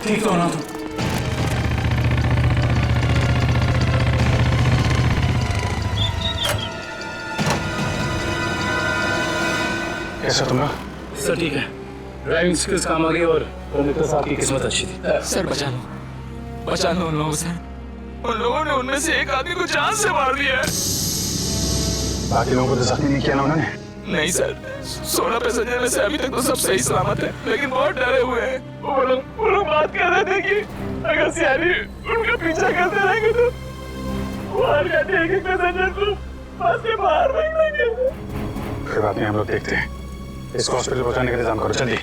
ठीक तो हो ना तुम? कैसा तुम? सर ठीक है, ड्राइविंग स्किल्स काम आ गई और मित्र साहब की किस्मत अच्छी थी। सर बचा लो उन लोगों से। उन लोगों ने उनमें से एक आदमी को जान से मार दिया है। बाकी लोगों को तो जख्मी नहीं किया ना उन्होंने? नहीं सर, 16 पैसेंजर में से अभी तक तो सब सही सलामत है, लेकिन बहुत डरे हुए हैं। वो लोग बात कर रहे थे कि अगर सियारी उनका पीछा करते रहेंगे तो वो हर जाते एक पैसेंजर को बस के बाहर फेंक देंगे। कोई बात नहीं, हम लोग देखते हैं। इसको हॉस्पिटल पहुंचाने का इंतजाम करो जल्दी।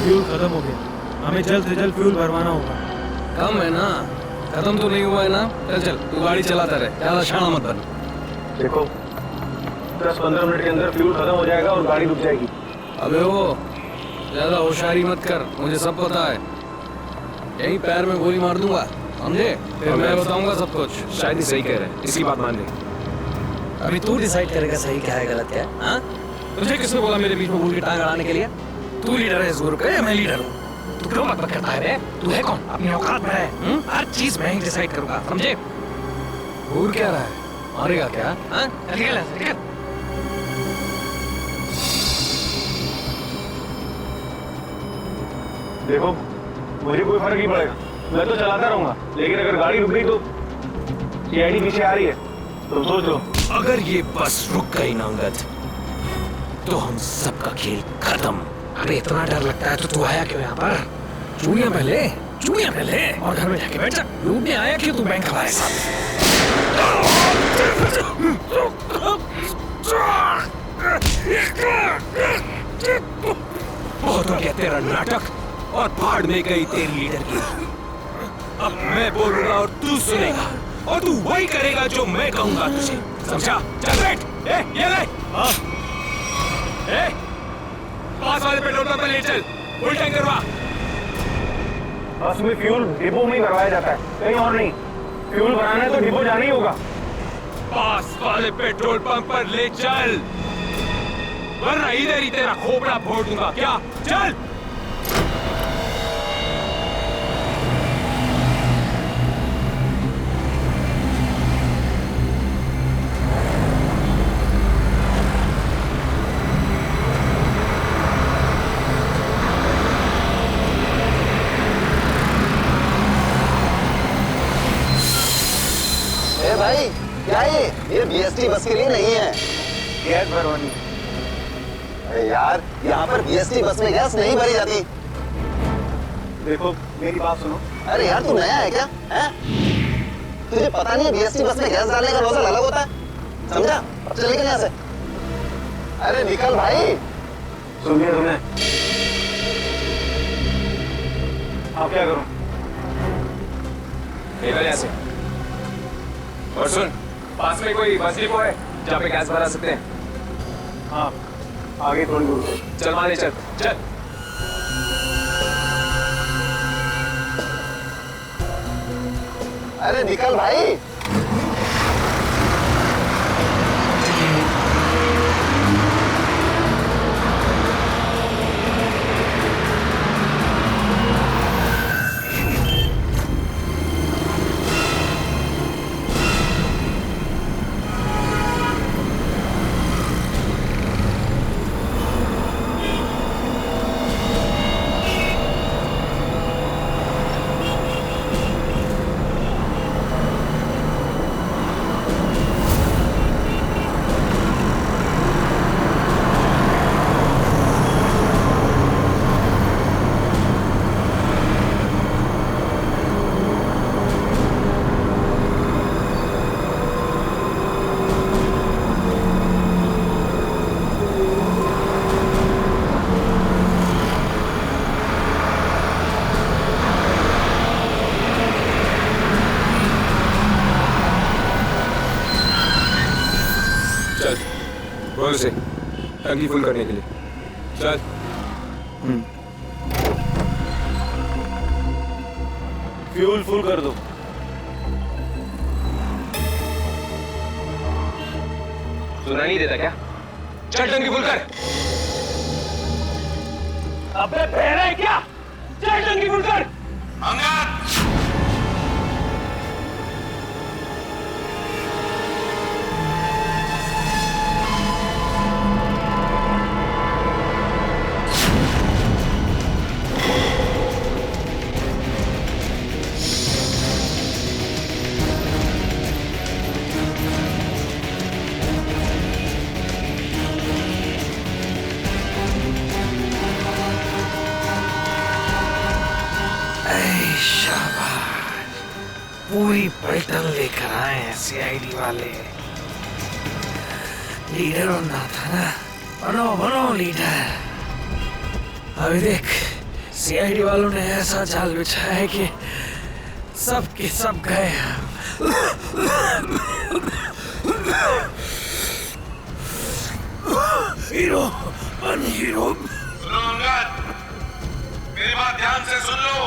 फ्यूल खत्म हो गया, हमें जल्द से जल्द फ्यूल भरवाना होगा। कम है ना, खत्म तो नहीं हुआ है ना। चल तू गाड़ी चलाता रहे, ज्यादा शाना मत बन। देखो 10-15 मिनट के अंदर फ्यूल खत्म हो जाएगा और गाड़ी रुक जाएगी। अबे वो ज्यादा होशियारी मत कर, मुझे सब पता है। यही पैर में गोली मार दूंगा, समझे? फिर मैं बताऊंगा सब कुछ। शायद ही सही कह रहे हैं, इसकी बात मान ले। अभी तू डिसाइड करेगा सही क्या है गलत क्या है। हाँ, तुझे किसने बोला मेरे बीच में भूल की टांग अड़ाने के लिए? तू लीडर है इस ग्रुप का या मैं लीडर हूँ? तू क्यों बकबक करता है बे? तू है कौन? अपनी औकात में है। हर चीज मैं ही डिसाइड करूंगा, समझे? घूर क्या रहा है? मारेगा क्या? हाँ, निकल। देखो मुझे कोई फर्क नहीं पड़ेगा, मैं तो चलाता रहूंगा, लेकिन अगर गाड़ी रुक गई तो सीआईडी पीछे आ रही है, तुम सोच लो। अगर ये बस रुक गई ना अंगद, तो हम सबका खेल खत्म। अरे इतना डर लगता है तो तू आया क्यों यहाँ पर? चूड़ियां पहले और घर में जाके बैठ जा। लूटने आया क्यों तू बैंक हमारे साथ? बहुत हो गया तेरा नाटक और भाड़ में गई तेरी लीडर की। अब मैं बोलूंगा और तू सुनेगा और तू वही करेगा जो मैं कहूंगा तुझे, समझा? चल बैठ। ये ले। पास वाले पेट्रोल पंप पे ले चल, फुल टैंक करवा। बस में फ्यूल डिपो में ही भरवाया जाता है, कहीं और नहीं। फ्यूल भराना है तो डिपो जाना ही होगा। पास वाले पेट्रोल पंप पर ले चल, वरना इधर ही तेरा खोपड़ा फोड़ दूंगा। क्या? चल। भाई क्या ये बीएसटी बस के लिए नहीं है। गैस भरवानी। अरे यार, यहाँ पर बीएसटी बस में गैस नहीं भरी जाती। देखो मेरी बात सुनो। अरे यार तू नया है क्या? हैं? तुझे पता नहीं है बीएसटी बस में गैस डालने का नोजल अलग होता है, समझा? अब चल निकल यहाँ से। अरे निकल भाई। सुन लिया तुमने? अब क्या करूं? निकल यहाँ से। और सुन, पास में कोई बस डिपो है जहाँ पे गैस भरा सकते हैं? हाँ, आगे थोड़ी दूर। चल मारे, चल चल। अरे निकल भाई। बोल से टंकी फुल करने के लिए चल। फ्यूल फुल कर दो। सुना नहीं देता क्या? चल टंकी फुल कर। अबे बहरा है क्या? चल टंकी फुल कर। पूरी पलटन लेकर आए हैं सीआईडी वाले। लीडर बनना था ना, बनो बनो लीडर। अभी देख सीआईडी वालों ने ऐसा जाल बिछाया है कि सब के सब गए। हीरो बन हीरो। सुनो अंगद, मेरी बात ध्यान से सुन लो।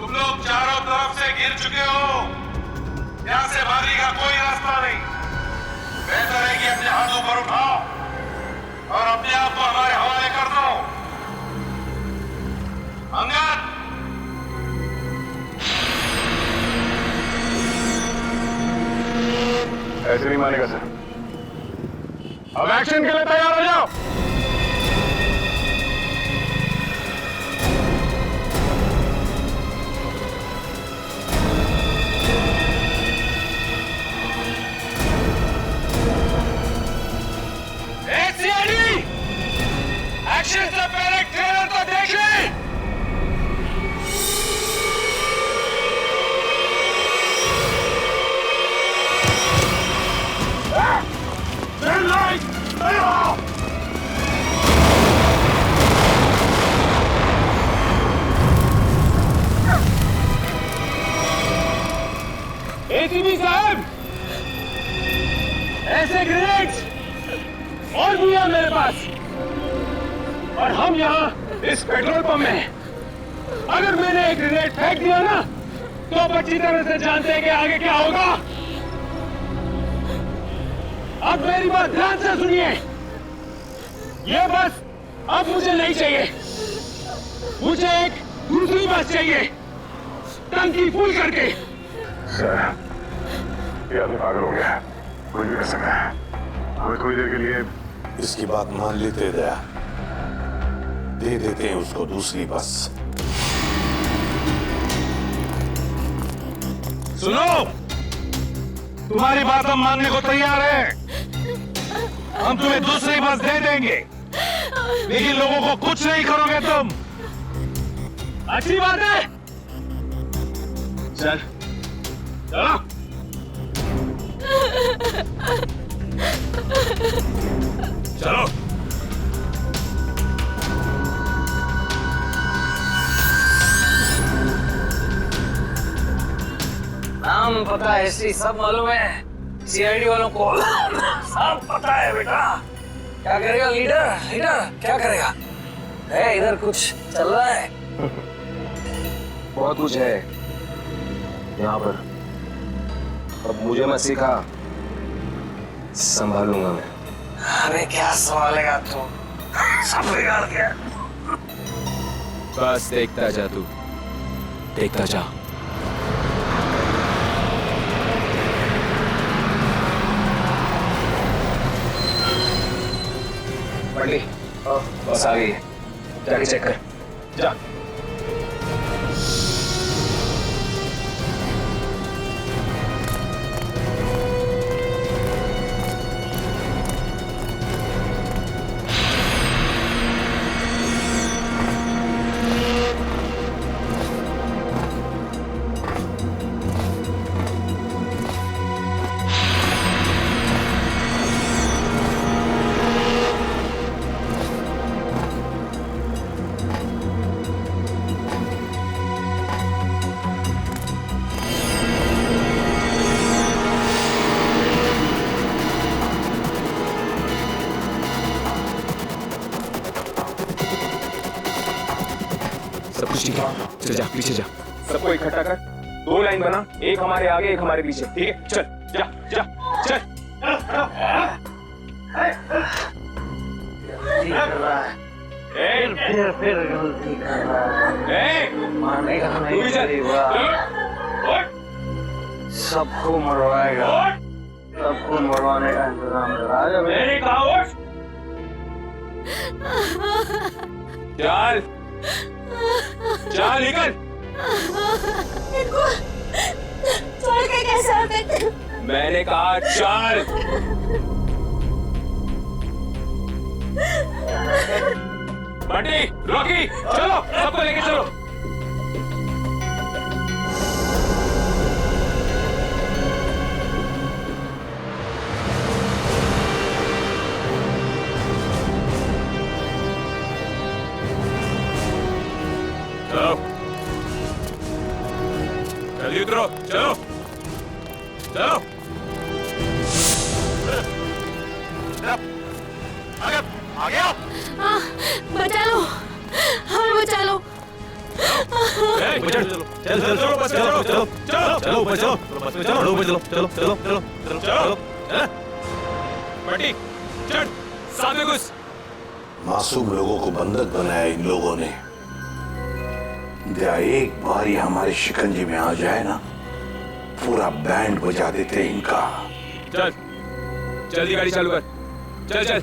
तुम लोग चारों तरफ से घिर चुके हो, यहां से भागने का कोई रास्ता नहीं। बेहतर है कि अपने हाथ ऊपर उठाओ और अपने आप को हमारे हवाले कर दो। अंगद, ऐसे नहीं मानेगा सर। अब एक्शन के लिए तैयार हो जाओ। एक्शन से पहले ट्रेलर तो देख ले। एसीपी साहब, ऐसे ग्रेनेड्स और भी है मेरे पास, और हम यहाँ इस पेट्रोल पंप में हैं। अगर मैंने एक ग्रेनेड फेंक दिया ना, तो आप अच्छी तरह से जानते हैं कि आगे क्या होगा। अब मेरी बात ध्यान से सुनिए। ये बस अब मुझे नहीं चाहिए, मुझे एक दूसरी बस चाहिए, टंकी फुल करके। सर, ये आदमी पागल हो गया, कुछ भी कर सकता है। हमें थोड़ी देर के लिए इसकी बात मान लेते दया, दे देते हैं उसको दूसरी बस। सुनो, तुम्हारी बात हम मानने को तैयार हैं। हम तुम्हें दूसरी बस दे देंगे, लेकिन लोगों को कुछ नहीं करोगे तुम। अच्छी बात है, चल चलो। चलो। नाम पता है, हिस्ट्री सब मालूम है सीआईडी वालों को। सब पता है बेटा। क्या करेगा लीडर? लीडर क्या करेगा? है इधर कुछ चल रहा है? बहुत कुछ है यहाँ पर। अब मुझे मत सिखा, संभालूंगा मैं। अरे क्या संभालेगा तू? सब बिगाड़ गया। बस देखता जा तू, देखता जा। पंडित, बस आ गई है, जाके चेक कर। जा। सब कुछ ठीक है, चल जा, पीछे जा। सबको इकट्ठा कर, 2 लाइन बना, एक हमारे आगे एक हमारे पीछे, ठीक है? चल जा जा चल। फिर गलती कर रहा है। मारने का नहीं करेगा, सबको मरवाएगा, सबको मरवाने का इंतजाम करा। मैंने कहा उठ। चल चल निकल। इनको छोड़ के कैसे आ सकते हो? मैंने कहा चल। बंटी, रॉकी, चलो सबको लेके चलो। चलो जल्दी उतरो, चलो चलो। आगे आओ। बचा लो, हमें बचा लो। चलो चल चल चलो बस चलो चलो चलो चलो बस चलो बस में चलो बस चलो चलो चलो चलो चलो चलो बंटी चढ़ साथ में घुस। मासूम लोगों को बंधक बनाया इन लोगों ने। एक बार ही हमारे शिकंजे में आ जाए ना, पूरा बैंड बजा देते इनका। चल जल्दी गाड़ी चालू कर, चल चल।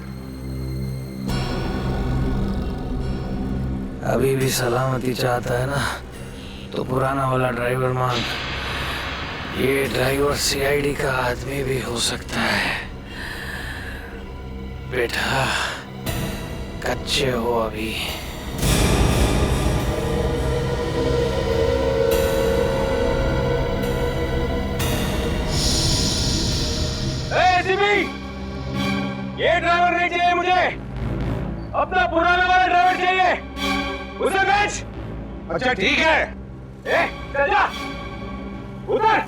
अभी भी सलामती चाहता है ना, तो पुराना वाला ड्राइवर मांग। ये ड्राइवर सीआईडी का आदमी भी हो सकता है। बेटा कच्चे हो अभी। ये ड्राइवर नहीं चाहिए मुझे, अपना पुराना वाला ड्राइवर चाहिए। उसे बेच। अच्छा ठीक है, चल जा उधर।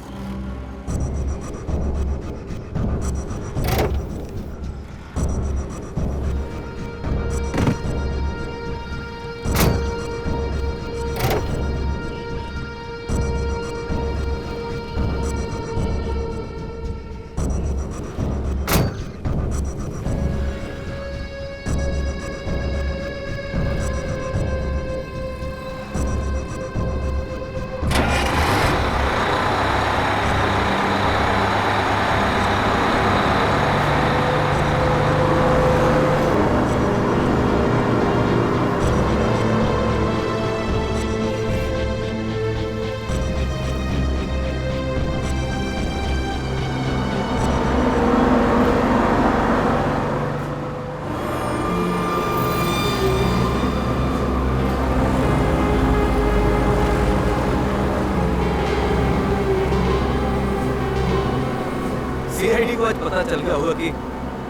सीआईडी को आज पता चल गया होगा कि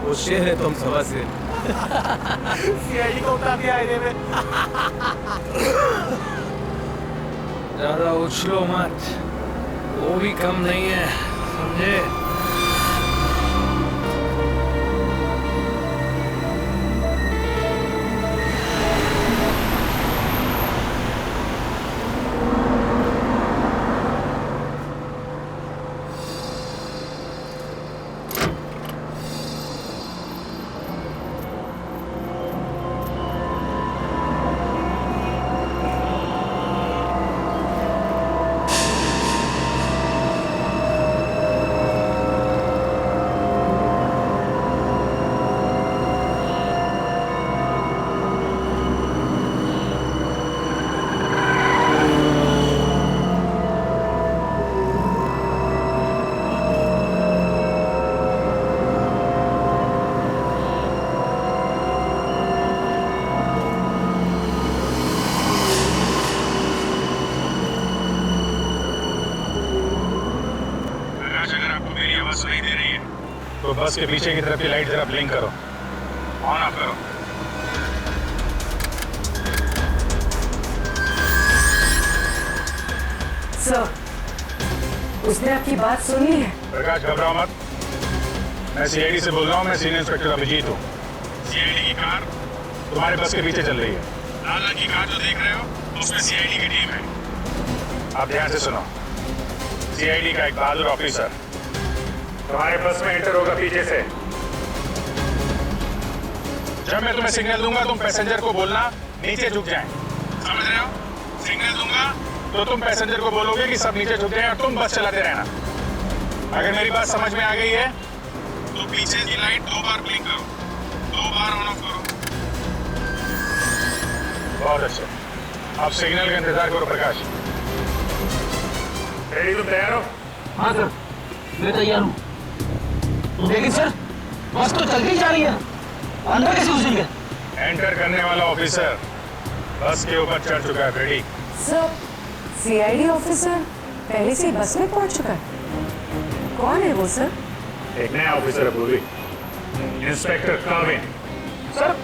वो शेर है तो हम सवा शेर। सीआईडी को उठा दिया आईने में। ज्यादा उछलो मत, वो भी कम नहीं है, समझे? तो बस के पीछे की तरफ की लाइट जरा ब्लिंक करो, ऑन ऑफ करो। सर, उसने आपकी बात सुनी है? प्रकाश घबराओ मत, मैं सीआईडी से बोल रहा हूँ। मैं सीनियर इंस्पेक्टर अभिजीत हूँ। सीआईडी की कार तुम्हारे बस के पीछे चल रही है। लाल रंग की कार जो देख रहे हो उसमें सीआईडी की टीम है। आप ध्यान से सुनो, सीआईडी का एक बहादुर ऑफिसर तुम्हारे बस में एंटर होगा पीछे से। जब मैं तुम्हें सिग्नल दूंगा तुम पैसेंजर को बोलना नीचे झुक जाएं। समझ रहे हो? सिग्नल दूंगा तो तुम पैसेंजर को बोलोगे कि सब नीचे झुक जाएं और तुम बस चलाते रहना। अगर मेरी बात समझ में आ गई है तो पीछे की लाइट 2 बार ब्लिंक करो, 2 बार ऑन ऑफ करो। बहुत अच्छा। अब सिग्नल का इंतजार करो प्रकाश। रेडी, तुम तैयार हो? हाँ सर, मैं तैयार हूँ। लेकिन सर बस तो चल के ही जा रही है, अंदर कैसे घुसेंगे? एंटर करने वाला ऑफिसर बस के ऊपर चढ़ चुका है। रेडी सर, सीआईडी ऑफिसर पहले से ही बस में पहुंच चुका है। कौन है वो सर? एक नया ऑफिसर है पूरी, इंस्पेक्टर काविन। सर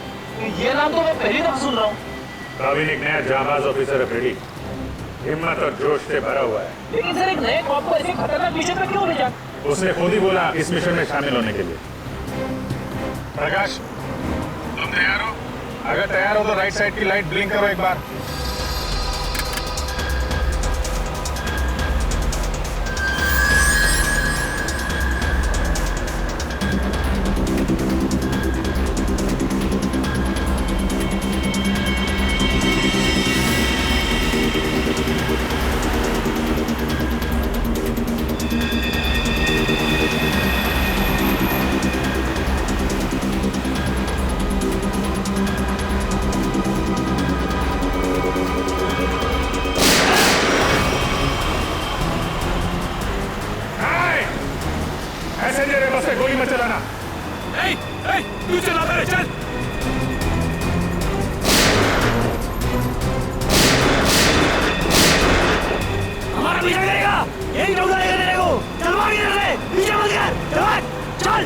ये नाम तो मैं पहली दफा सुन रहा हूँ। काविन एक नया जाबाज ऑफिसर है रेडी, हिम्मत और जोश से भरा हुआ है। लेकिन सर एक नए कॉप को ऐसे खतरनाक मिशन में क्यों ले जा? उसने खुद ही बोला इस मिशन में शामिल होने के लिए। प्रकाश, तुम तैयार हो? अगर तैयार हो तो राइट साइड की लाइट ब्लिंक करो एक बार। पैसेंजर है, बस पे गोली मत चलाना। तू चलाता रहे, चल। हमारा पीछा करेगा, यही डोगा लेगा तेरे को। चल मार इधर से, पीछे मत कर, चल।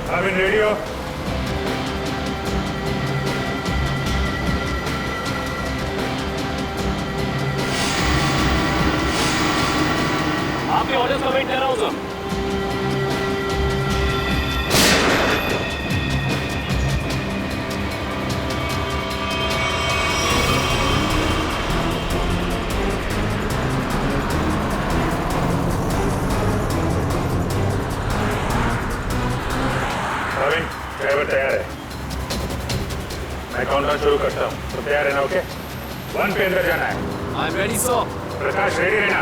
काविन रेडी हो? आपके ऑर्डर्स का वेट कर रहा हूँ सर। काविन, ड्राइवर तैयार है। मैं काउंटडाउन शुरू करता हूँ, तो तैयार है ना? ओके, 1 पे अंदर जाना है। I am ready sir. Prakash ready रहना।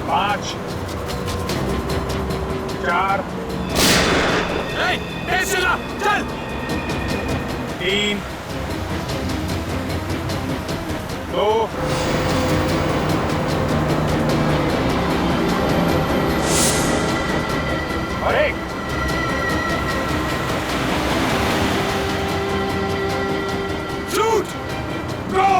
5 4 तेज चला, चल। 3 2 और 1। शूट, गो।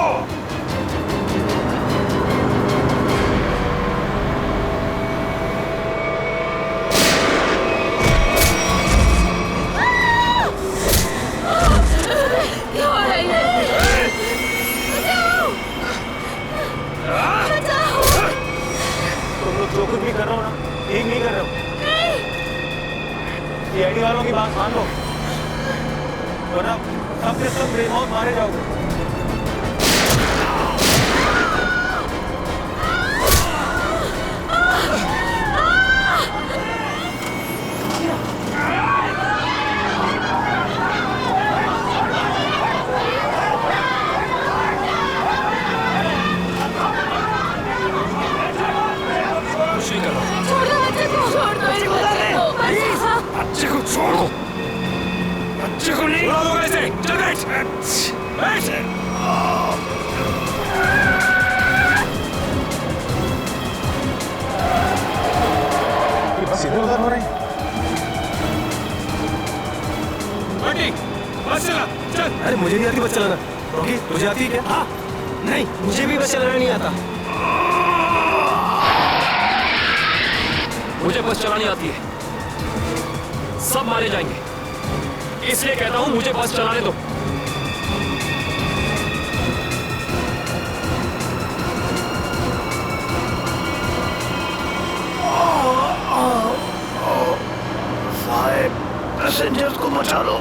क्या हो रहा है? बचाओ! बचाओ! तुम लोग जो कुछ भी कर रहे हो ना, ठीक नहीं कर रहे हो। सीआईडी वालों की बात मान लो, वरना सब के सब बेमौत मारे जाओगे। बच्चे को छोड़ो, बच्चे को नहीं उड़ा दो ऐसे। चल बैठ, बैठ। बस इधर उधर हो रहे हैं। बंटी, बस चला, चल। अरे मुझे नहीं आती बस चलाना। ओके, तुझे आती है क्या? हाँ, नहीं मुझे भी बस चलाना नहीं आता। मुझे बस चलानी आती है, सब मारे जाएंगे, इसलिए कहता हूं मुझे बस चलाने दो। साहब, पैसेंजर्स को बचा लो।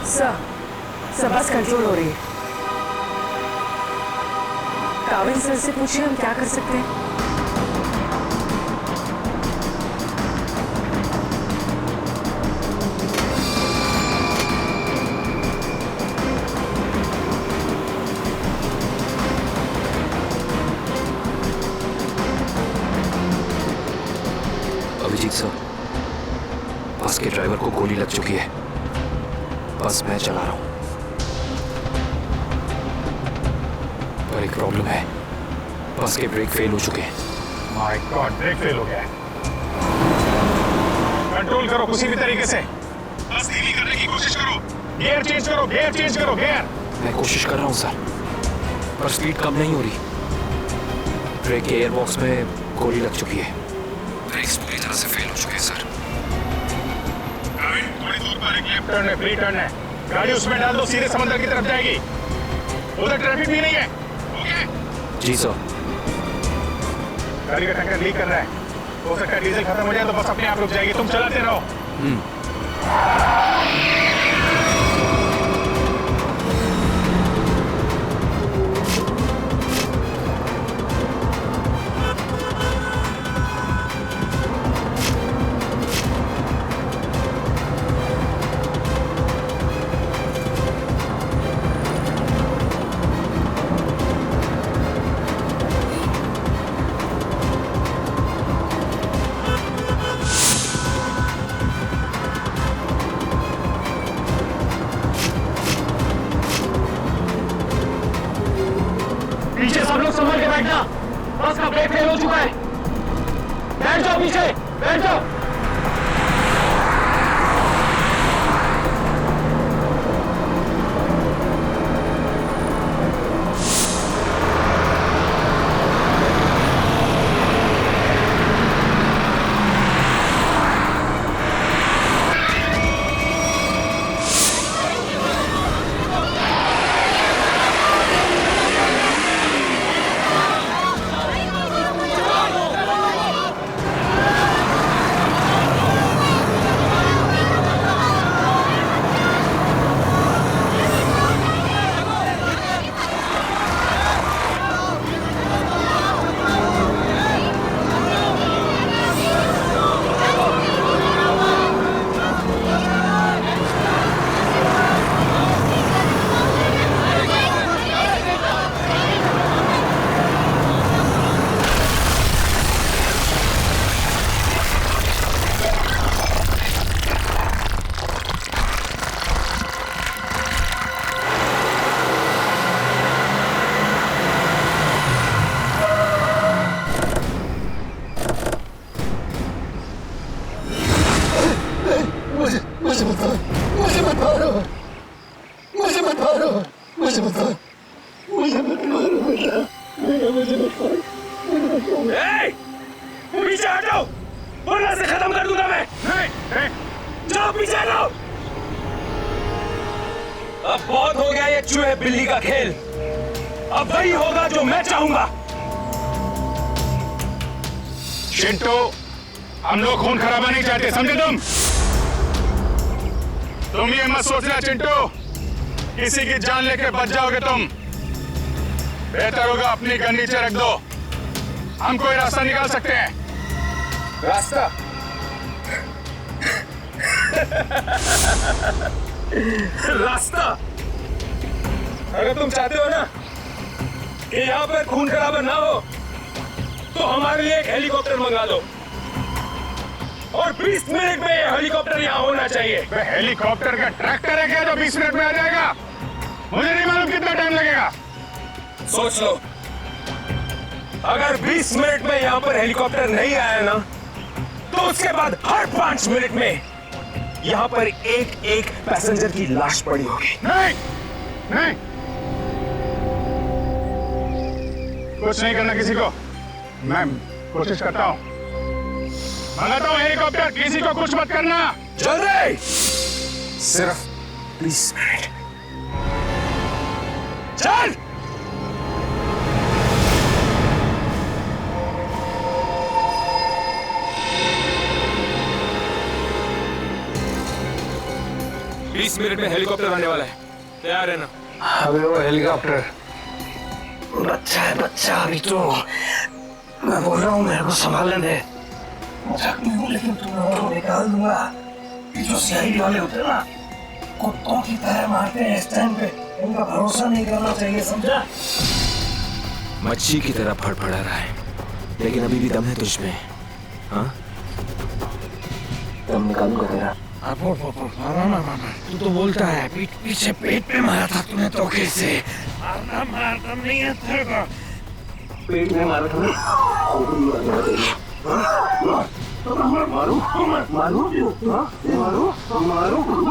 सर बस कंट्रोल हो रही है। काविन सर से पूछिए हम क्या कर सकते हैं। अभिजीत सर, बस के ड्राइवर को गोली लग चुकी है। बस मैं चला रहा हूं, पर एक प्रॉब्लम है, बस के ब्रेक फेल हो चुके हैं। माय गॉड, ब्रेक फेल हो गया है। कंट्रोल करो किसी भी तरीके से, बस धीमी करने की कोशिश करो। गियर चेंज करो, गियर चेंज करो, गियर। मैं कोशिश कर रहा हूं सर, पर स्पीड कम नहीं हो रही। ब्रेक के एयरबॉक्स में गोली लग चुकी है। ब्रेक्स पूरी तरह से फेल हो चुके हैं सर। थोड़ी दूर पर एक लेफ्ट टर्न है, फ्री टर्न है। गाड़ी उसमें डाल दो, सीधे समंदर की तरफ जाएगी। उधर ट्रैफिक भी नहीं है। ओके जी सर। गाड़ी का टैंकर लीक कर रहा है, हो सकता है डीजल खत्म हो जाए तो बस अपने आप रुक जाएगी। तुम चलाते रहो। पीछे सब लोग संभल के बैठना, बस का ब्रेक फेल हो चुका है। बैठ जाओ पीछे, बैठ जाओ। पीछे हटो, वरना से खत्म कर दूंगा मैं। जाओ पीछे हटो। अब बहुत हो गया ये चूहे बिल्ली का खेल। अब वही होगा जो मैं चाहूंगा। चिंटू, हम लोग खून खराबा नहीं चाहते, समझे तुम ये मत सोचना चिंटू, किसी की जान लेके बच जाओगे तुम। बेहतर होगा अपनी गन नीचे रख दो, हम कोई रास्ता निकाल सकते हैं। रास्ता? रास्ता? अगर तुम चाहते हो ना कि यहाँ पर खून खराबा ना हो, तो हमारे लिए एक हेलीकॉप्टर मंगा दो, और 20 मिनट में ये हेलीकॉप्टर यहाँ होना चाहिए। हेलीकॉप्टर का ट्रैक्टर है क्या जो 20 मिनट में आ जाएगा? मुझे नहीं मालूम कितना टाइम लगेगा। सोच लो, अगर 20 मिनट में यहाँ पर हेलीकॉप्टर नहीं आया ना, तो उसके बाद हर 5 मिनट में यहाँ पर एक एक पैसेंजर की लाश पड़ी होगी। नहीं, नहीं, कुछ नहीं करना किसी को। मैं कोशिश करता हूँ, मंगाता हूँ हेलीकॉप्टर, किसी को कुछ मत करना। जल्दी, सिर्फ 20 मिनट। चल। बीस मिनट में हेलीकॉप्टर आने वाला है, तैयार है ना? अबे वो हेलीकॉप्टर बच्चा है, बच्चा। अभी तो मैं बोल रहा हूँ मेरे को संभालने दे। मजाक नहीं हूँ, लेकिन तुम्हें निकाल दूंगा। जो सीआईडी वाले होते हैं ना, कुत्तों की तरह मारते हैं इस टाइम पे, उनका भरोसा नहीं करना चाहिए, समझा? मच्छी की तरह फड़फड़ा रहा है, लेकिन अभी भी दम है तुझ में। हाँ? दम निकालूंगा तेरा। तू तो बोलता है पीछे पेट पे मारा था तूने धोखे से। मारना दम नहीं है तेरे को। पेट में मारा था मारू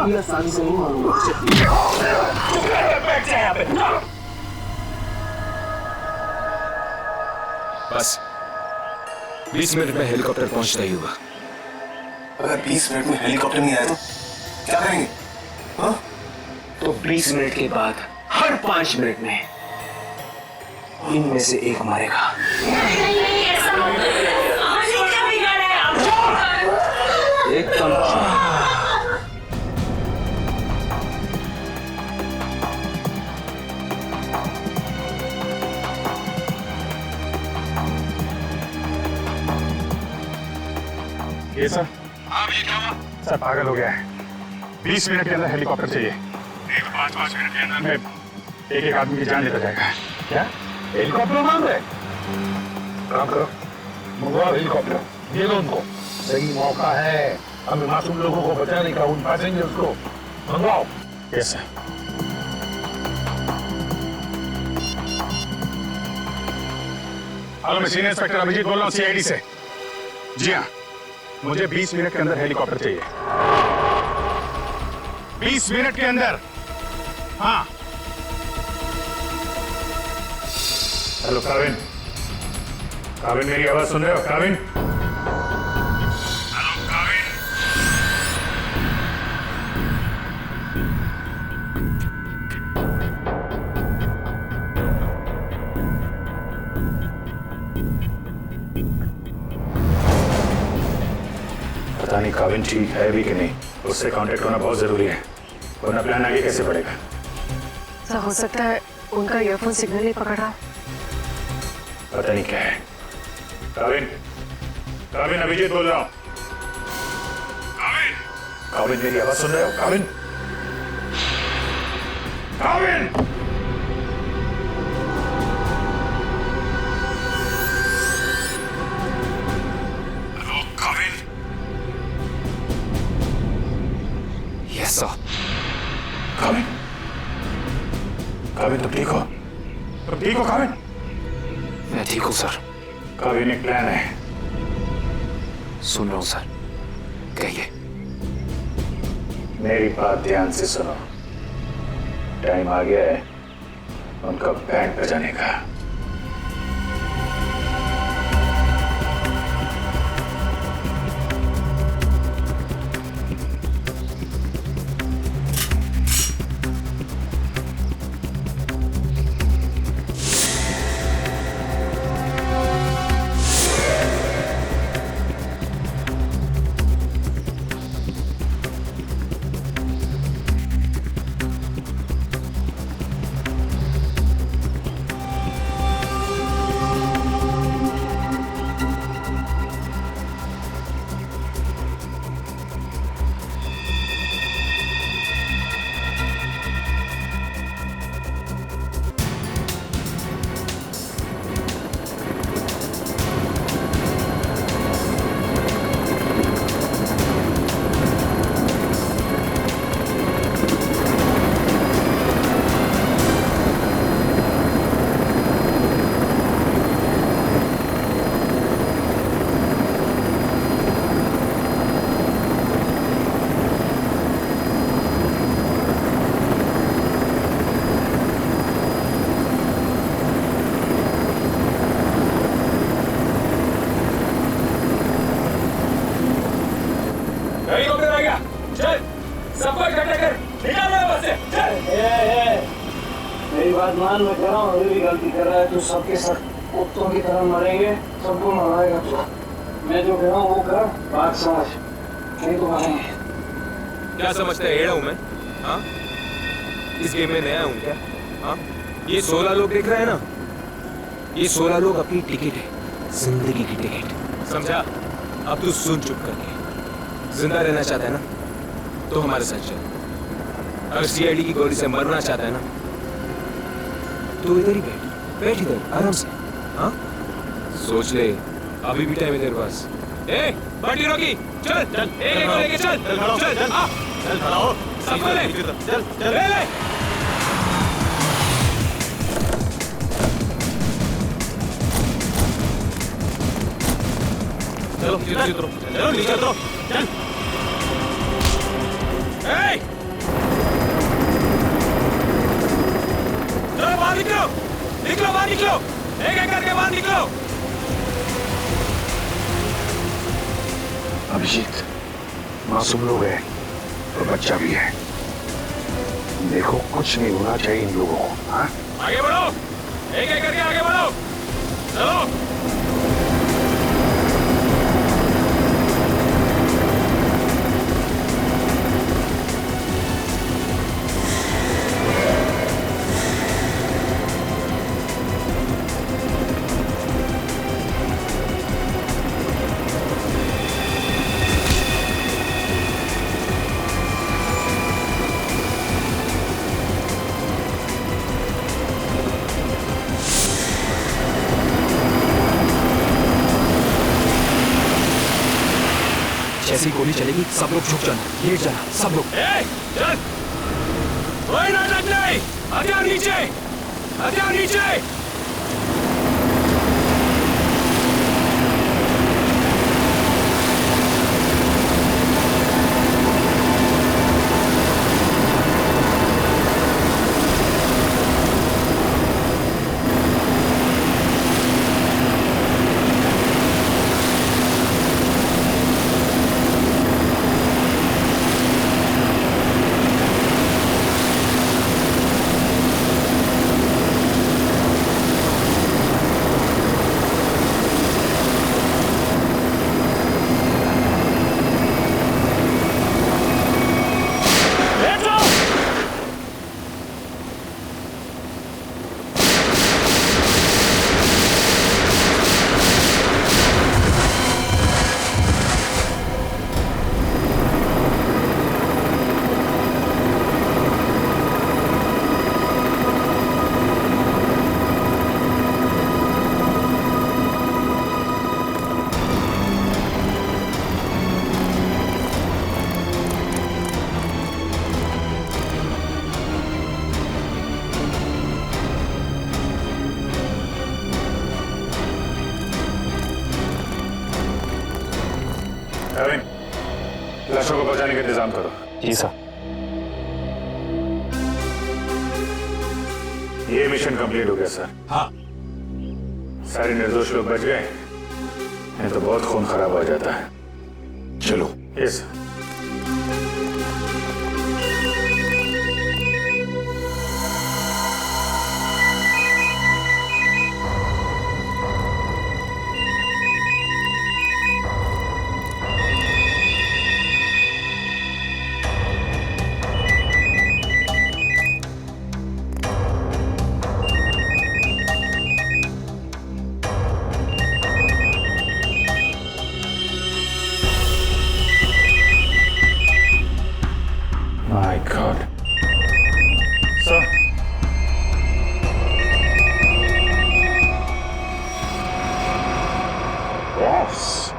ये आसानी से नहीं मारूंगा। बैठ जा यहाँ पे। बस 20 मिनट में हेलीकॉप्टर पहुंचता ही होगा। अगर 20 मिनट में हेलीकॉप्टर नहीं आया तो क्या करेंगे? हाँ? तो 20 मिनट के बाद हर 5 मिनट में इनमें से एक मारेगा। एकदम ये सर, अब ये क्या हुआ? सर पागल हो गया है। 20 मिनट के अंदर हेलीकॉप्टर चाहिए। नहीं तो 5 मिनट के अंदर में एक आदमी की जान लेता जाएगा। क्या हेलीकॉप्टर मांग रहे? काम करो, मंगवाओ हेलीकॉप्टर, दे दो उनको। सही मौका है हमें मासूम लोगों को बचाने का, उन पैसेंजर्स को मंगवाओ। Yes sir. हेलो, मैं सीनियर इंस्पेक्टर अभिजीत बोल रहा हूँ सीआईडी से। जी हाँ, मुझे 20 मिनट के अंदर हेलीकॉप्टर चाहिए। 20 मिनट के अंदर। हाँ। हेलो काविन, काविन मेरी आवाज सुन रहे हो? काविन, हेलो काविन। पता नहीं काविन ठीक है भी कि नहीं, उससे कांटेक्ट होना बहुत जरूरी है, वरना प्लान आगे कैसे बढ़ेगा। सर हो सकता है उनका ईयरफोन सिग्नल नहीं पकड़ रहा। पता नहीं क्या है। काविन, काविन अभिजीत बोल रहा हूं। काविन, काविन मेरी आवाज सुन रहे हो? Kavin, Kavin. Hello Kavin. Yes sir. Kavin, Kavin तुम ठीक हो? तुम ठीक हो काविन? मैं ठीक हूँ सर। काविन एक प्लान है। सुन रहा हूँ सर, कहिए। मेरी बात ध्यान से सुनो। टाइम आ गया है उनका बैंड बजाने का। हेलीकॉप्टर आ गया, चल सबको इकट्ठा कर, निकाल मेरे बस से, चल। मेरी बात मान, मैं कह रहा हूँ अभी भी गलती कर रहा है। तू सबके सब कुत्तों की तरह मरेंगे, सबको मरवाएगा तू। मैं जो कह रहा हूँ वो कर, बात समझ, नहीं तो मरेंगे। क्या समझते हैं, एड़ा हूँ मैं? हाँ, इस गेम में नया हूँ क्या? हाँ, ये 16 लोग देख रहे हैं ना, ये 16 लोग अपनी टिकट है, जिंदगी की टिकट, समझा? अब तू सुन चुप करके। जिंदा रहना चाहता है ना तो हमारे साथ चल। अगर सीआईडी की गोली से मरना चाहता है ना तो इधर ही बैठ इधर आराम से। हाँ, सोच ले, अभी भी टाइम है तेरे पास। ए बंटी रोकी, चल चल एक को लेके चल चल चल आ चल खड़ा हो, सबको ले चल चल ले चलो नीचे उतरो, चलो नीचे उतरो, चल। चलो बाहर निकलो, निकलो बाहर निकलो, एक एक करके बाहर निकलो। अभिजीत, मासूम लोग हैं और बच्चा भी है। देखो कुछ नहीं होना चाहिए इन लोगों को। हाँ? आगे बढ़ो, एक एक करके आगे बढ़ो, चलो। जैसी गोली चलेगी सब लोग झुक जाना, लेट जाना सब लोग। चल, कोई नाटक नहीं, हथियार नीचे, हथियार नीचे। लाशों को बचाने का इंतजाम करो। जी सर। ये मिशन कंप्लीट हो गया सर। हाँ। सारे निर्दोष लोग बच गए, नहीं तो बहुत खून खराब हो जाता है। चलो। Yes. My God. Sir. Yes.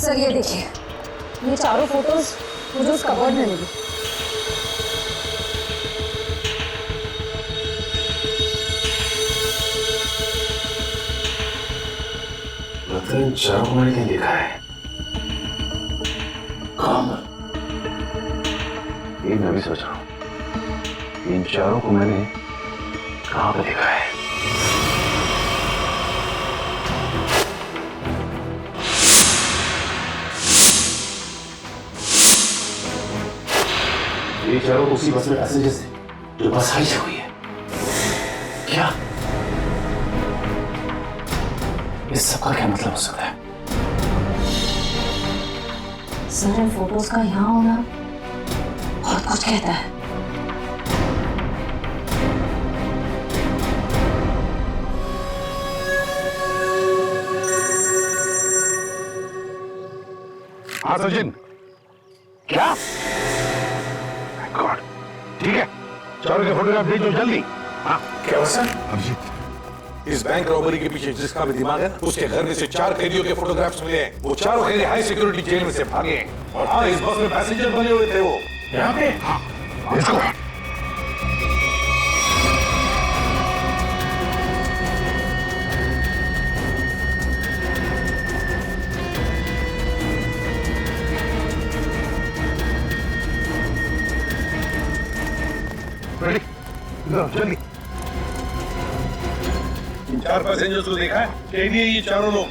Sir ये देखिए, ये चारों फोटोज मुझे उस कबर्ड में मिली। लगता है इन चारों को मैंने कहीं देखा है। कहाँ? ये मैं भी सोच रहा हूँ, इन चारों को मैंने कहाँ पे देखा है? ये चारों तो उसी बस में पैसेंजर्स थे जो बस हाईजैक हुई है। क्या इस सबका क्या मतलब हो सकता है? सर इन फोटोज का यहाँ होना बहुत कुछ कहता है। हाँ सचिन, क्या? गॉड, ठीक है, चारों के फोटोग्राफ भेजो जल्दी। हाँ क्या हुआ सर? अभिजीत, इस बैंक रॉबरी के पीछे जिसका भी दिमाग है ना, उसके घर में से 4 कैदियों के फोटोग्राफ्स मिले हैं। वो चारों कैदी हाई सिक्योरिटी जेल में से भागे हैं। और हाँ, इस बस में पैसेंजर बने हुए थे वो। यहाँ पे? हाँ, इसको रेडी, जल्दी। इन 4 पैसेंजर्स को देखा है? कैदी है ये चारों लोग।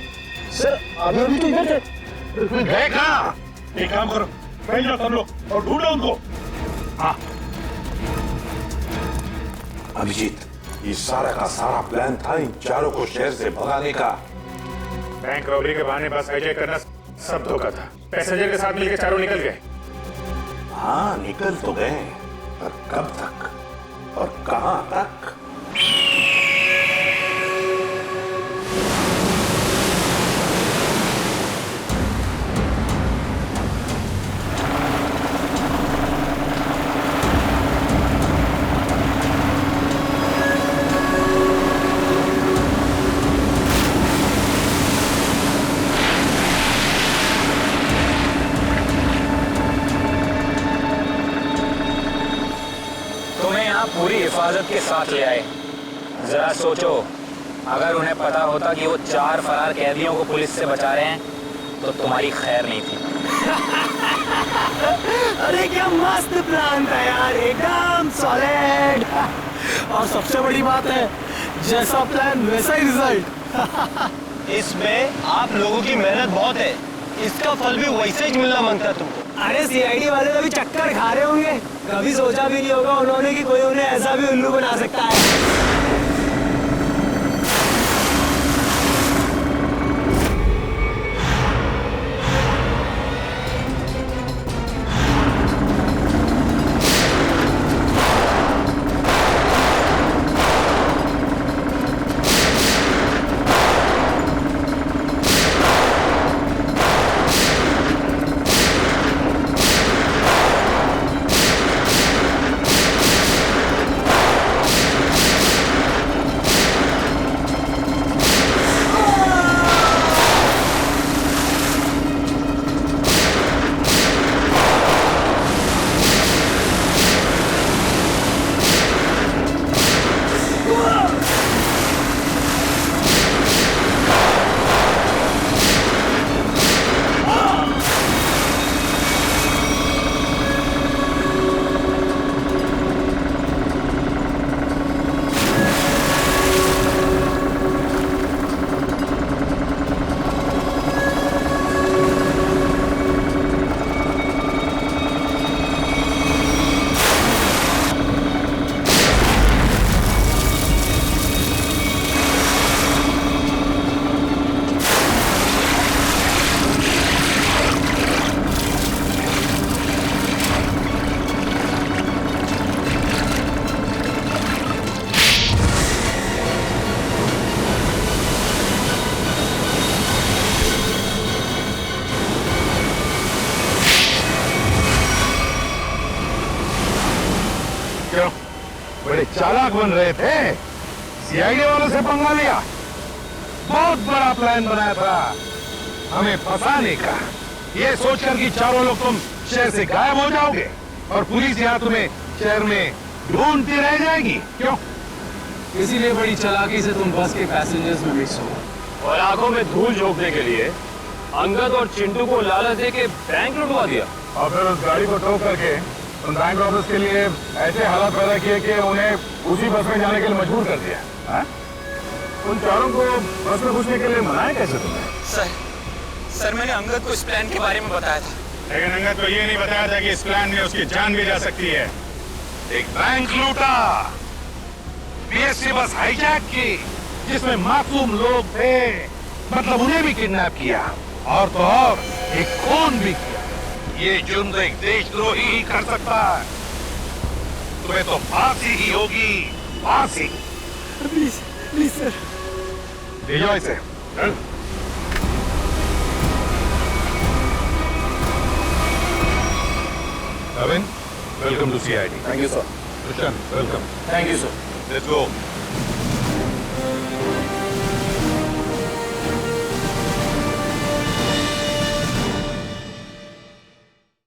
सर अभी तो इधर थे। गए कहाँ? एक काम करो, फैल जाओ सब लोग और ढूंढो उनको। हाँ अभिजीत, ये सारा का सारा प्लान था इन चारों को शहर से भगाने का। बैंक रॉबरी के बहाने बस हाईजैक करना सब धोखा था। पैसेंजर के साथ मिलकर चारों निकल गए। हाँ निकल तो गए, पर कब तक और कहां तक? पूरी हिफाजत के साथ ले आए। जरा सोचो, अगर उन्हें पता होता कि वो 4 फरार कैदियों को पुलिस से बचा रहे हैं तो तुम्हारी खैर नहीं थी। अरे क्या मस्त प्लान था यार, एकदम सॉलिड। और सबसे बड़ी बात है, जैसा प्लान वैसा ही रिजल्ट। इसमें आप लोगों की मेहनत बहुत है, इसका फल भी वैसे ही मिलना मांगता तुमको। अरे सीआईडी वाले तो भी चक्कर खा रहे होंगे, कभी सोचा भी नहीं होगा उन्होंने कि कोई उन्हें ऐसा भी उल्लू बना सकता है। बड़े चालाक बन रहे थे, सीआईडी वालों से पंगा लिया। बहुत बड़ा प्लान बनाया था हमें फंसाने का। ये सोचकर कि चारों लोग तुम शहर से गायब हो जाओगे और पुलिस यहाँ तुम्हें शहर में ढूंढती रह जाएगी। क्यों? इसीलिए बड़ी चालाकी से तुम बस के पैसेंजर्स में मिक्स हो और आंखों में धूल झोंकने के लिए अंगद और चिंटू को लालच दे के बैंक लुटवा दिया। और फिर उस गाड़ी को टो करके उन बैंक रॉबर्स के लिए ऐसे हालात पैदा किए कि उन्हें उसी बस में जाने के लिए मजबूर कर दिया। हाँ? उन चारों को बस में घुसने के लिए मनाया कैसे तुमने? सर मैंने अंगद को इस प्लान के बारे में बताया था, लेकिन अंगद को ये नहीं बताया था कि इस प्लान में उसकी जान भी जा सकती है। एक बैंक लूटा, बीएसटी बस हाईजैक की जिसमें मासूम लोग थे, मतलब उन्हें भी किडनैप किया और तो और एक खून भी किया। ये जुर्म तो एक देशद्रोही ही कर सकता है। तुम्हें तो फांसी ही होगी, फांसी। प्लीज प्लीज सर, ले जाओ इसे। चल। Kevin, welcome to CID. Thank you sir. Krishan, welcome. Thank you sir. Let's go.